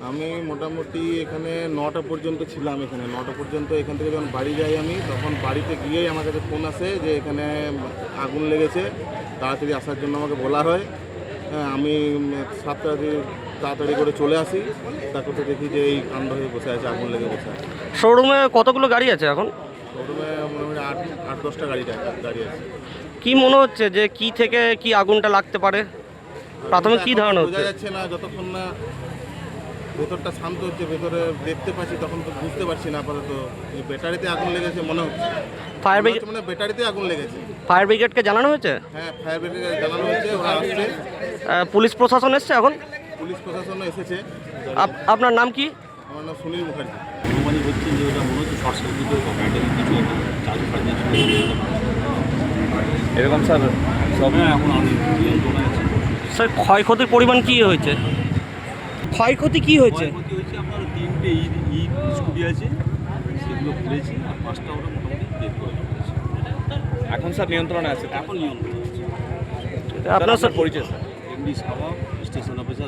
আমি মোটামুটি এখানে 9টা পর্যন্ত ছিলাম। এখানে 9টা পর্যন্ত এখান থেকে যখন বাড়ি যাই আমি, তখন বাড়িতে গিয়েই আমার কাছে ফোন আসে যে এখানে আগুন লেগেছে, তাড়াতাড়ি আসার জন্য আমাকে বলা হয়। হ্যাঁ, আমি তাড়াতাড়ি করে চলে আসি। তারপরে দেখি যে এই কাণ্ড হয়ে বসে আছে, আগুন লেগে বসে আছে। শোরুমে কতগুলো গাড়ি আছে এখন? প্রথমে মোটামুটি 8-10টা গাড়ি আছে। কি মনে হচ্ছে যে কি থেকে কি আগুনটা লাগতে পারে? প্রাথমিক কি ধারণা হচ্ছে? বোঝা যাচ্ছে না, যতক্ষণ না ভেতরটা শান্ত হচ্ছে, ভেতরে দেখতে পাচ্ছি তখন তো বুঝতে পারছি না। আপাতত এই ব্যাটারিতে আগুন লেগেছে মনে হচ্ছে। ফায়ার ব্রিগেড মানে ব্যাটারিতে আগুন লেগেছে। ফায়ার ব্রিগেডকে জানানো হয়েছে? হ্যাঁ, ফায়ার ব্রিগেডকে জানানো হয়েছে, ওরা আসছে। পুলিশ প্রশাসন এসছে এখন? পুলিশ প্রশাসনও এসেছে। আপনার নাম কি? আমার নাম সুনীল মুখার্জি। অনুমানিক হচ্ছে যে ওটা মনে হচ্ছে শর্ট সার্কিটের ব্যাটারি কিছু চার্জ ফার্জ এরকম স্যার সব এখন অনেক নিয়ন্ত্রণে আছে। স্যার ক্ষয়ক্ষতির পরিমাণ কি হয়েছে? ক্ষয়ক্ষতি কি হয়েছে? ক্ষয়ক্ষতি হচ্ছে আপনার 3টে ঈদ স্কুটি আছে, সেগুলো খুলেছি, আর 5টা ওটা মোটামুটি বের করে ফেলেছি। এখন স্যার নিয়ন্ত্রণে আছে? এখন নিয়ন্ত্রণে আছে। আপনার স্যার পরিচয় স্যার? এমডি সাবা, স্টেশন অফিসার।